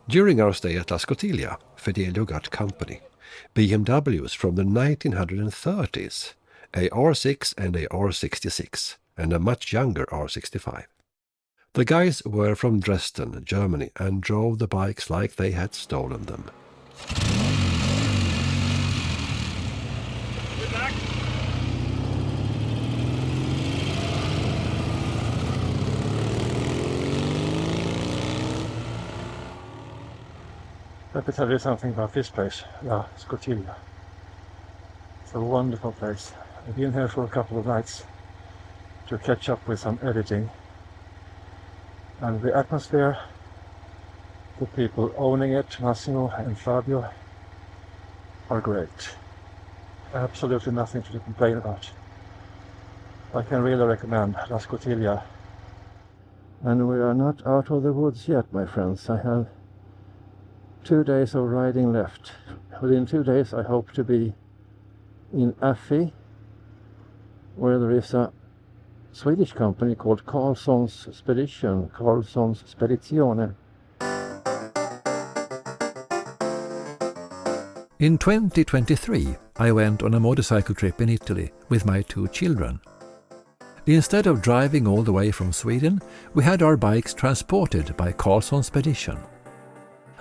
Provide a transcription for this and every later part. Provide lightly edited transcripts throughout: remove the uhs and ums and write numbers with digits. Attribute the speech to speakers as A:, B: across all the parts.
A: During our stay at La Scotiglia, Fidelio got company. BMWs from the 1930s, a R6 and a R66, and a much younger R65. The guys were from Dresden, Germany, and drove the bikes like they had stolen them.
B: Let me tell you something about this place, La Scotiglia. It's a wonderful place. I've been here for a couple of nights to catch up with some editing. And the atmosphere, the people owning it, Massimo and Fabio, are great. Absolutely nothing to complain about. I can really recommend La Scotiglia. And we are not out of the woods yet, my friends. I have 2 days of riding left. Within 2 days I hope to be in Affi, where there is a Swedish company called Carlsson's Spedizione.
C: In 2023, I went on a motorcycle trip in Italy with my 2 children. Instead of driving all the way from Sweden, we had our bikes transported by Carlsson Spedition.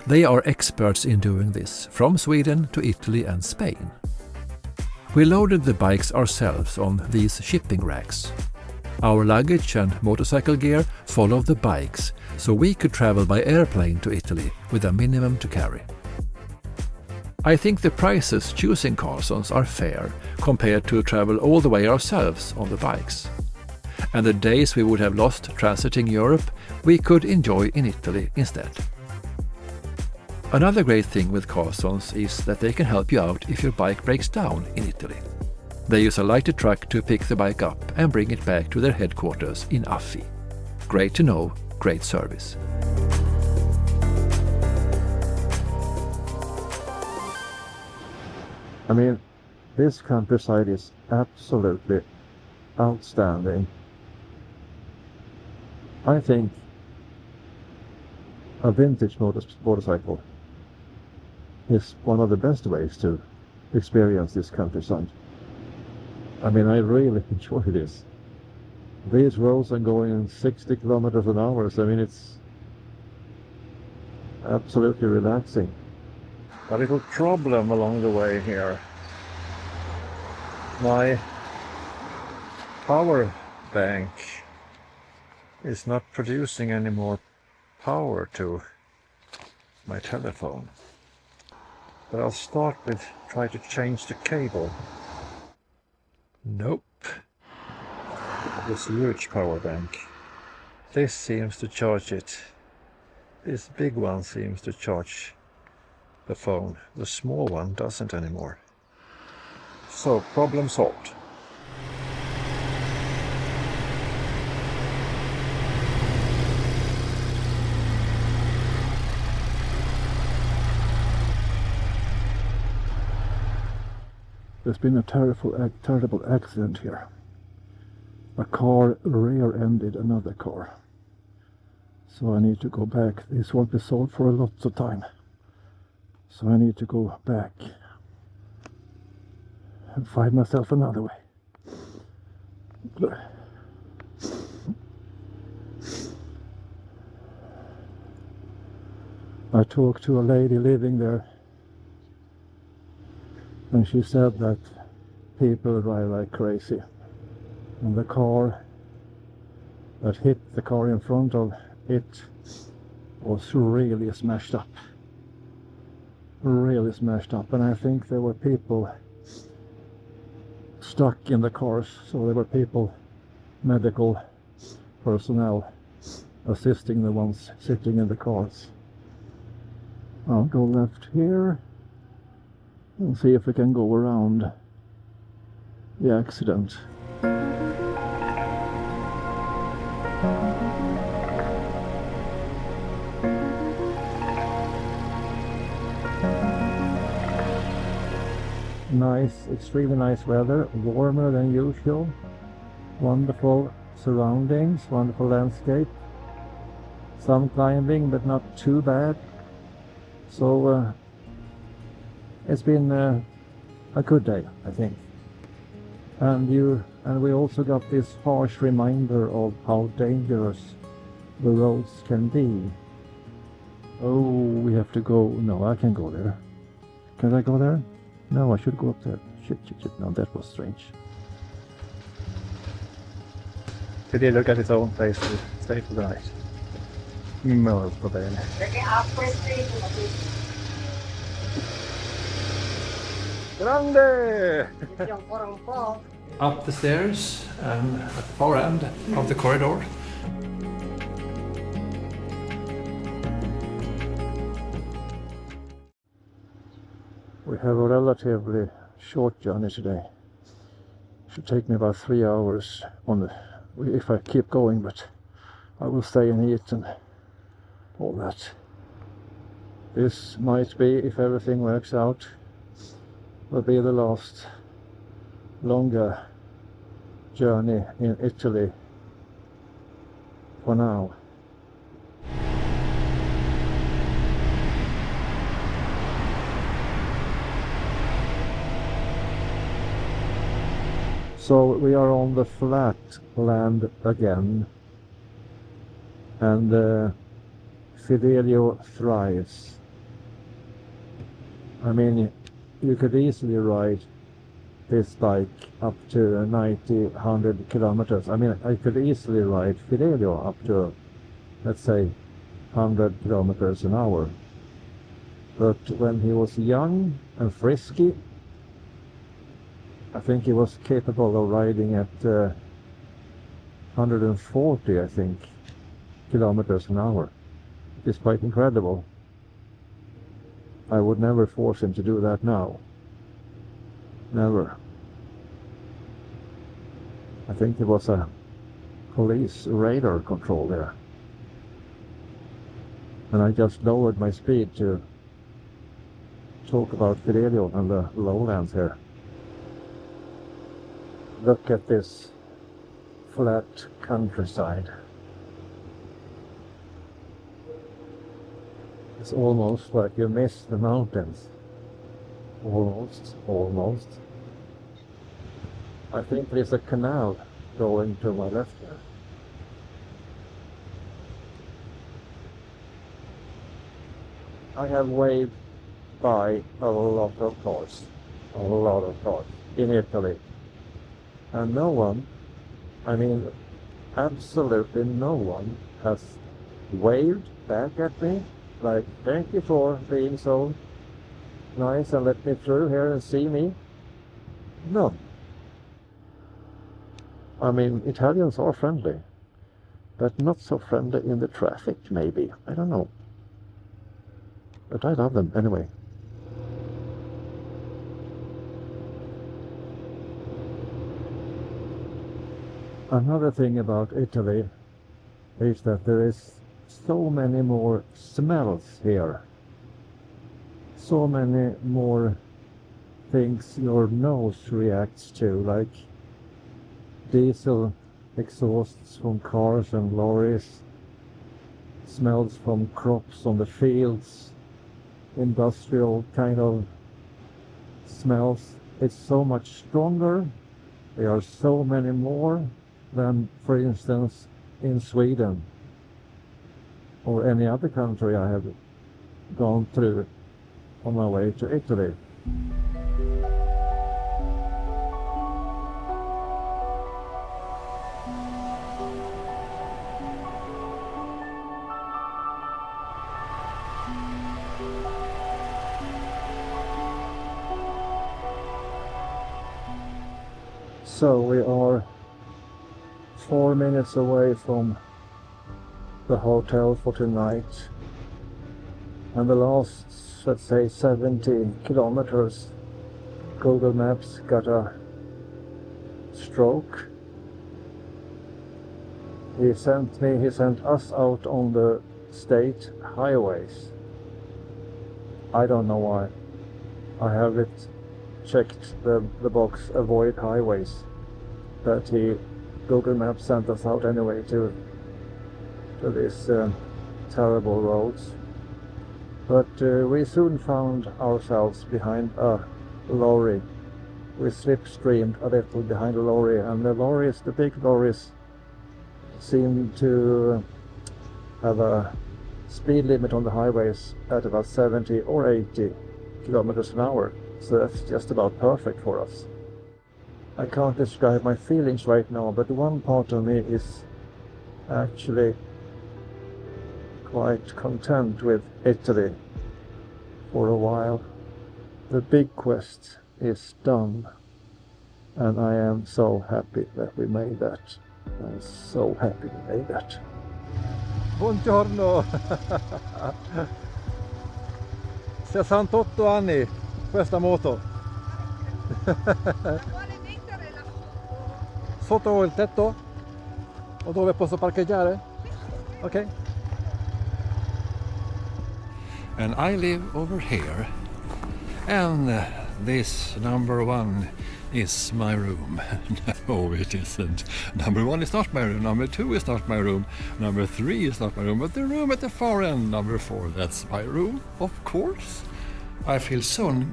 C: They are experts in doing this, from Sweden to Italy and Spain. We loaded the bikes ourselves on these shipping racks. Our luggage and motorcycle gear followed the bikes, so we could travel by airplane to Italy with a minimum to carry. I think the prices choosing Carlssons are fair compared to travel all the way ourselves on the bikes. And the days we would have lost transiting Europe, we could enjoy in Italy instead. Another great thing with Carlssons is that they can help you out if your bike breaks down in Italy. They use a lighted truck to pick the bike up and bring it back to their headquarters in Affi. Great to know, great service.
B: I mean, this countryside is absolutely outstanding. I think a vintage motorcycle is one of the best ways to experience this countryside. I mean, I really enjoy this. These roads are going 60 kilometers an hour, so I mean, it's absolutely relaxing. A little problem along the way here. My power bank is not producing any more power to my telephone. But I'll start with try to change the cable. Nope. This huge power bank. This seems to charge it. This big one seems to charge the phone. The small one doesn't anymore. So, problem solved. There's been a terrible accident here. A car rear-ended another car. So I need to go back. This won't be sold for a lot of time. So I need to go back and find myself another way. I talked to a lady living there, and she said that people drive like crazy, and the car that hit the car in front of it was really smashed up. Really smashed up, and I think there were people stuck in the cars, so there were people, medical personnel, assisting the ones sitting in the cars. I'll go left here and see if we can go around the accident. Nice, extremely nice weather, warmer than usual, wonderful surroundings, wonderful landscape, some climbing but not too bad, So it's been a good day, I think. And we also got this harsh reminder of how dangerous the roads can be. Oh, we have to go. No, I can go there. Can I go there? No, I should go up there. Shit. No, that was strange. Did he look at his own place to stay for the night? Molto bene. Grande!
C: Up the stairs and at the far end of the corridor.
B: We have a relatively short journey today. Should take me about 3 hours if I keep going, but I will stay and eat and all that. This might be, if everything works out, will be the last longer journey in Italy for now. So we are on the flat land again, and Fidelio thrives. I mean, you could easily ride this bike up to 90, 100 kilometers. I mean, I could easily ride Fidelio up to, let's say, 100 kilometers an hour. But when he was young and frisky, I think he was capable of riding at 140, I think, kilometers an hour. It's quite incredible. I would never force him to do that now. Never. I think there was a police radar control there. And I just lowered my speed to talk about Fidelio and the lowlands here. Look at this flat countryside. It's almost like you miss the mountains. Almost. I think there's a canal going to my left here. I have waved by a lot of cars in Italy. And no one, I mean, absolutely no one has waved back at me. Like, thank you for being so nice and let me through here and see me. No. I mean, Italians are friendly, but not so friendly in the traffic, maybe. I don't know. But I love them anyway. Another thing about Italy is that there is so many more smells here. So many more things your nose reacts to, like diesel exhausts from cars and lorries, smells from crops on the fields, industrial kind of smells. It's so much stronger. There are so many more than, for instance, in Sweden or any other country I have gone through on my way to Italy. So we are 4 minutes away from the hotel for tonight, and the last, let's say, 70 kilometers Google Maps got a stroke. He sent us out on the state highways. I don't know why. I have it checked the box avoid highways, but Google Maps sent us out anyway to these terrible roads. But we soon found ourselves behind a lorry. We slipstreamed a little behind the lorry, and the big lorries, seemed to have a speed limit on the highways at about 70 or 80 kilometers an hour. So that's just about perfect for us. I can't describe my feelings right now, but one part of me is actually quite content with Italy for a while. The big quest is done, and I am so happy that we made that. I'm so happy we made that. Buongiorno! 68 anni, questa moto. Sotto il tetto? O dove posso parcheggiare? Ok.
C: And I live over here, and this number 1 is my room. No, it isn't. Number 1 is not my room, number 2 is not my room, number 3 is not my room, but the room at the far end, number 4, that's my room, of course. I feel so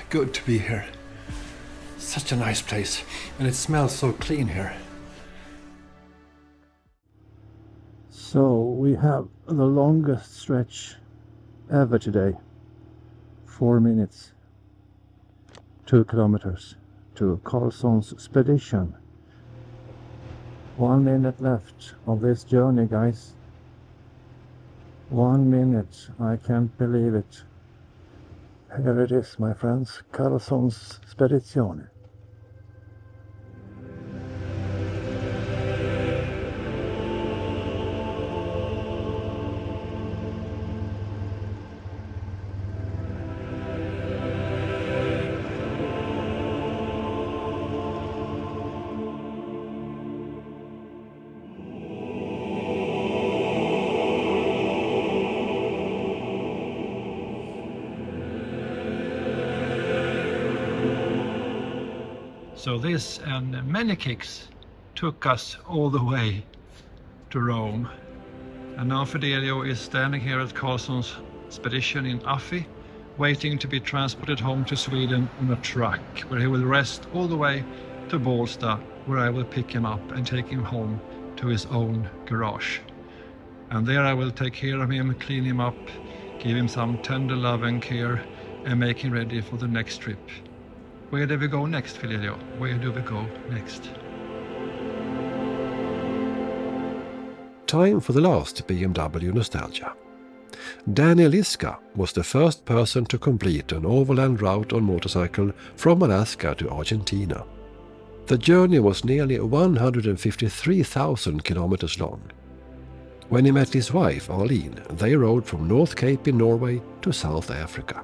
C: good to be here. Such a nice place, and it smells so clean here.
B: So we have the longest stretch ever today. 4 minutes. 2 kilometers to Carlsson's Expedition. 1 minute left of this journey, guys. 1 minute. I can't believe it. Here it is, my friends. Carlsson's Expedition.
C: So this and many kicks took us all the way to Rome. And now Fidelio is standing here at Carlsson's Expedition in Affi, waiting to be transported home to Sweden on a truck, where he will rest all the way to Bålsta, where I will pick him up and take him home to his own garage. And there I will take care of him, clean him up, give him some tender love and care, and make him ready for the next trip. Where do we go next, Fidelio? Where do we go next?
A: Time for the last BMW nostalgia. Danny Liska was the first person to complete an overland route on motorcycle from Alaska to Argentina. The journey was nearly 153,000 kilometers long. When he met his wife, Arlene, they rode from North Cape in Norway to South Africa.